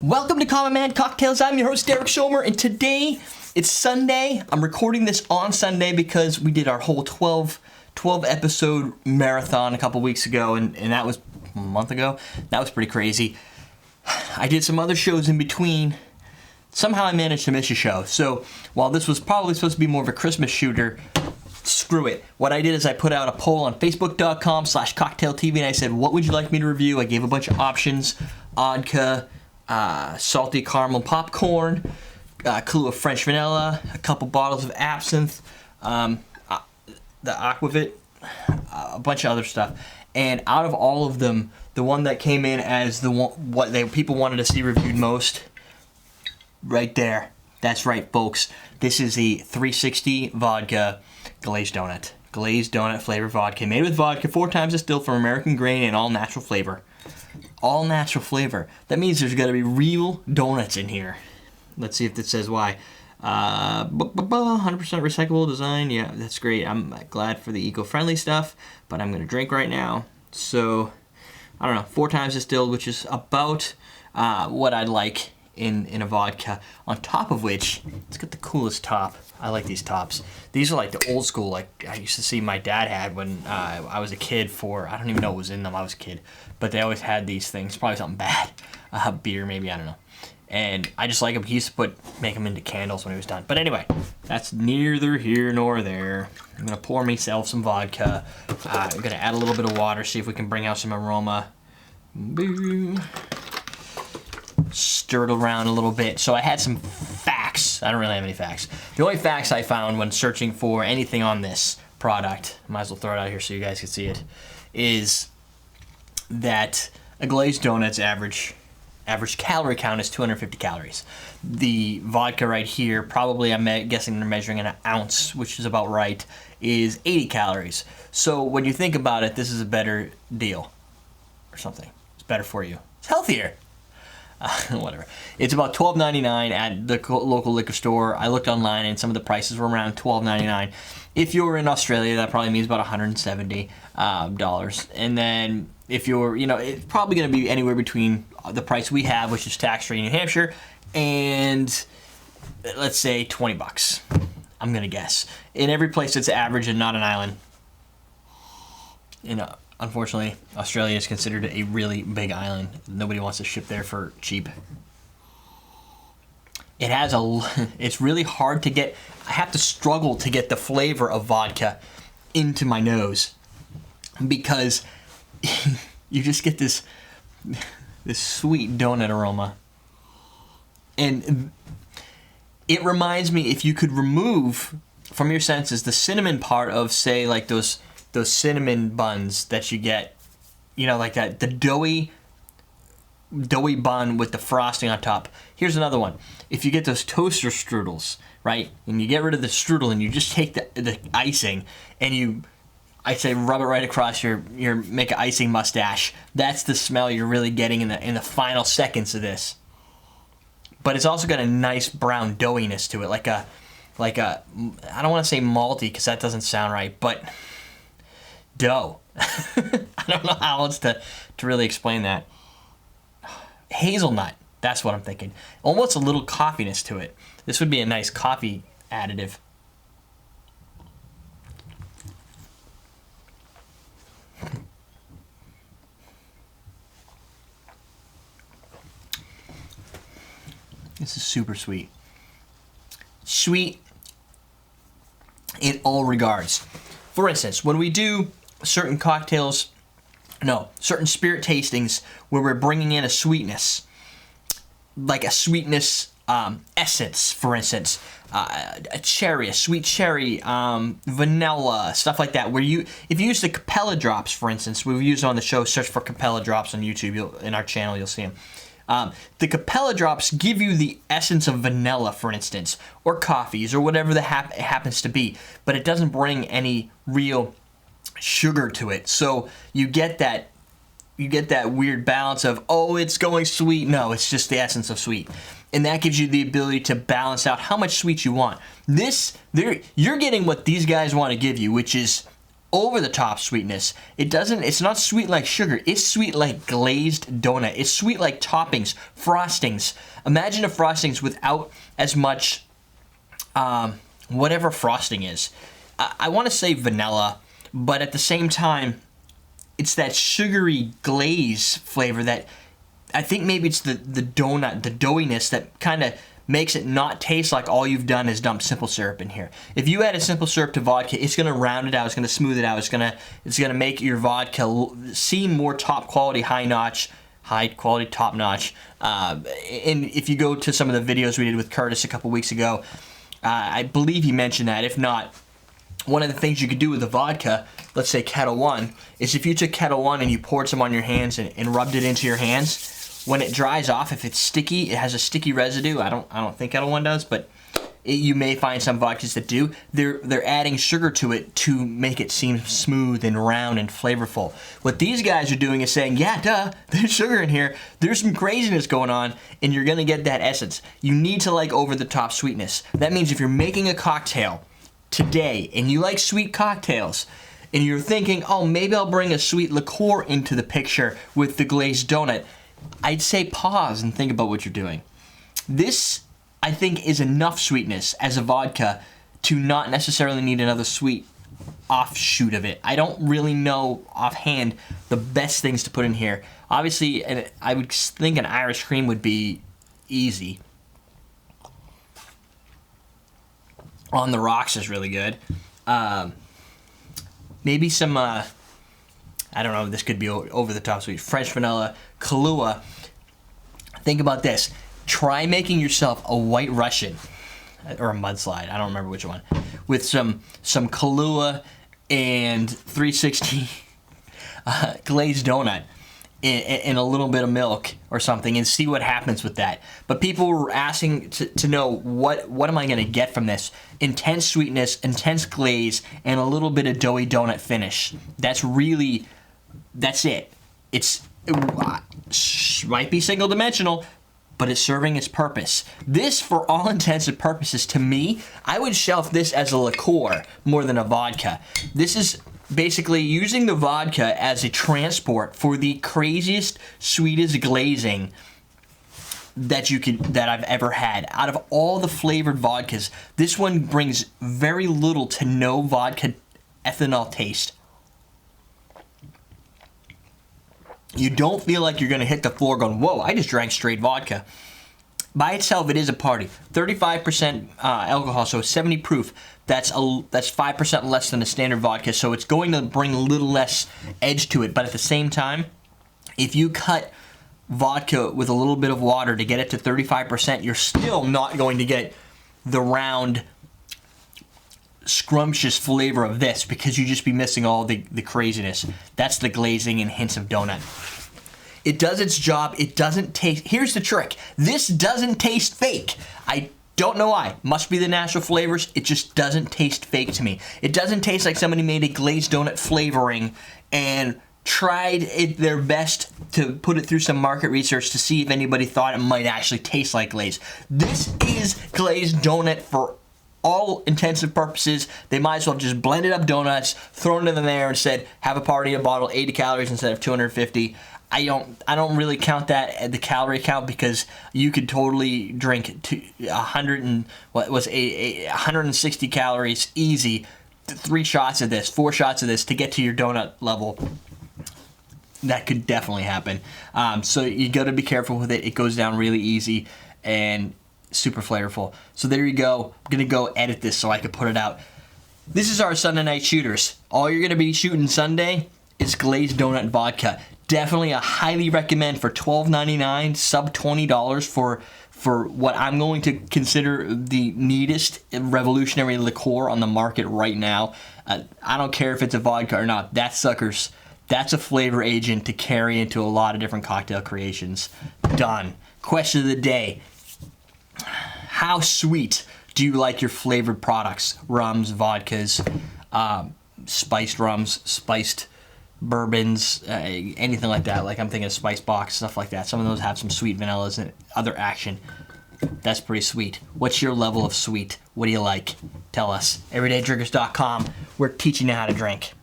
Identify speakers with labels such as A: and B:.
A: Welcome to Common Man Cocktails. I'm your host, Derek Schomer, and today it's Sunday. I'm recording this on Sunday because we did our whole 12 episode marathon a couple weeks ago, and that was a month ago. That was pretty crazy. I did some other shows in between. Somehow I managed to miss a show. So while this was probably supposed to be more of a Christmas shooter, screw it. What I did is I put out a poll on Facebook.com/CocktailTV, and I said, what would you like me to review? I gave a bunch of options: vodka, salty caramel popcorn, Kahlua French vanilla, a couple bottles of absinthe, the aquavit, a bunch of other stuff. And out of all of them, the one that came in as the one people wanted to see reviewed most, right there. That's right, folks. This is the 360 Vodka Glazed Donut. Glazed Donut flavor vodka, made with vodka 4 times distilled from American grain and all natural flavor. All natural flavor. That means there's got to be real donuts in here. Let's see if it says why. 100% recyclable design. Yeah, that's great. I'm glad for the eco-friendly stuff, but I'm going to drink right now. So, I don't know, 4 times distilled, which is about what I'd like in a vodka. On top of which, let's get the coolest top. I like these tops. These are like the old school, like I used to see my dad had when I was a kid for, I don't even know what was in them, I was a kid. But they always had these things, probably something bad. Beer maybe, I don't know. And I just like them. He used to make them into candles when he was done. But anyway, that's neither here nor there. I'm going to pour myself some vodka. I'm going to add a little bit of water, see if we can bring out some aroma. Boom. Stir it around a little bit. So I had some facts. I don't really have any facts. The only facts I found when searching for anything on this product, might as well throw it out here so you guys can see it, is that a glazed donut's average calorie count is 250 calories. The vodka right here, probably I'm guessing they're measuring in an ounce, which is about right, is 80 calories. So when you think about it, this is a better deal or something. It's better for you. It's healthier. Whatever. It's about $12.99 at the local liquor store. I looked online and some of the prices were around $12.99. If you're in Australia, that probably means about $170. And then if you're, it's probably going to be anywhere between the price we have, which is tax-free in New Hampshire, and let's say $20. I'm going to guess. In every place it's average and not an island. Unfortunately, Australia is considered a really big island. Nobody wants to ship there for cheap. It's really hard to get. I have to struggle to get the flavor of vodka into my nose because you just get this sweet donut aroma. And it reminds me, if you could remove from your senses the cinnamon part of, say, like those cinnamon buns that you get, like that, the doughy bun with the frosting on top. Here's another one. If you get those toaster strudels, right, and you get rid of the strudel and you just take the icing and I'd say rub it right across your make an icing mustache. That's the smell you're really getting in the final seconds of this. But it's also got a nice brown doughiness to it, like a I don't want to say malty because that doesn't sound right, but dough. I don't know how else to really explain that. Hazelnut, that's what I'm thinking. Almost a little coffeeness to it. This would be a nice coffee additive. This is super sweet. Sweet in all regards. For instance, when we do certain certain spirit tastings where we're bringing in a sweetness, like a sweetness essence, for instance, a sweet cherry, vanilla, stuff like that. If you use the Capella drops, for instance, we've used on the show. Search for Capella drops on YouTube. In our channel, you'll see them. The Capella drops give you the essence of vanilla, for instance, or coffees, or whatever it happens to be, but it doesn't bring any real sugar to it. So you get that weird balance of, it's going sweet. No, it's just the essence of sweet. And that gives you the ability to balance out how much sweet you want. You're getting what these guys want to give you, which is over the top sweetness. It's not sweet like sugar. It's sweet like glazed donut. It's sweet like toppings, frostings. Imagine a frostings without as much, whatever frosting is. I want to say vanilla, but at the same time, it's that sugary glaze flavor that I think maybe it's the donut, the doughiness that kind of makes it not taste like all you've done is dump simple syrup in here. If you add a simple syrup to vodka, it's going to round it out, it's going to smooth it out, it's going to make your vodka seem more top quality, high quality, top notch. And if you go to some of the videos we did with Curtis a couple weeks ago, I believe he mentioned that. If not, one of the things you could do with the vodka, let's say Kettle One, is if you took Kettle One and you poured some on your hands and rubbed it into your hands, when it dries off, if it's sticky, it has a sticky residue. I don't think Kettle One does, but you may find some vodkas that do. They're adding sugar to it to make it seem smooth and round and flavorful. What these guys are doing is saying, yeah, duh, there's sugar in here. There's some craziness going on, and you're gonna get that essence. You need to like over the top sweetness. That means if you're making a cocktail today and you like sweet cocktails, and you're thinking, oh, maybe I'll bring a sweet liqueur into the picture with the glazed donut, I'd say pause and think about what you're doing. This, I think, is enough sweetness as a vodka to not necessarily need another sweet offshoot of it. I don't really know offhand the best things to put in here. Obviously, I would think an Irish cream would be easy. On the rocks is really good. Maybe some, I don't know, this could be over the top sweet. French vanilla, Kahlua. Think about this. Try making yourself a White Russian, or a mudslide, I don't remember which one, with some Kahlua and 360 glazed donut in a little bit of milk or something, and see what happens with that. But people were asking to know what am I going to get from this? Intense sweetness, intense glaze, and a little bit of doughy donut finish. That's it. It might be single dimensional, but it's serving its purpose. This, for all intents and purposes, to me, I would shelf this as a liqueur more than a vodka. This is basically using the vodka as a transport for the craziest, sweetest glazing that I've ever had. Out of all the flavored vodkas, this one brings very little to no vodka ethanol taste. You don't feel like you're going to hit the floor going, whoa, I just drank straight vodka. By itself, it is a party. 35% alcohol, so 70 proof. That's 5% less than a standard vodka, so it's going to bring a little less edge to it. But at the same time, if you cut vodka with a little bit of water to get it to 35%, you're still not going to get the round, scrumptious flavor of this, because you just be missing all the craziness. That's the glazing and hints of donut. It does its job. It doesn't taste. Here's the trick. This doesn't taste fake. I don't know why. Must be the natural flavors. It just doesn't taste fake to me. It doesn't taste like somebody made a glazed donut flavoring and tried their best to put it through some market research to see if anybody thought it might actually taste like glaze. This is glazed donut for all intensive purposes. They might as well just blended up donuts, thrown it in there, and said, have a party, a bottle, 80 calories instead of 250. I don't really count that at the calorie count, because you could totally drink 160 calories easy, 3 shots of this, 4 shots of this to get to your donut level. That could definitely happen. So you got to be careful with it. It goes down really easy and super flavorful. So there you go. I'm gonna go edit this so I can put it out. This is our Sunday night shooters. All you're gonna be shooting Sunday is glazed donut vodka. Definitely a highly recommend for $12.99, sub $20 for what I'm going to consider the neatest revolutionary liqueur on the market right now. I don't care if it's a vodka or not. That's a flavor agent to carry into a lot of different cocktail creations. Done. Question of the day. How sweet do you like your flavored products? Rums, vodkas, spiced rums, spiced bourbons, anything like that. Like I'm thinking of Spice Box, stuff like that. Some of those have some sweet vanillas and other action. That's pretty sweet. What's your level of sweet? What do you like? Tell us. EverydayDrinkers.com. We're teaching you how to drink.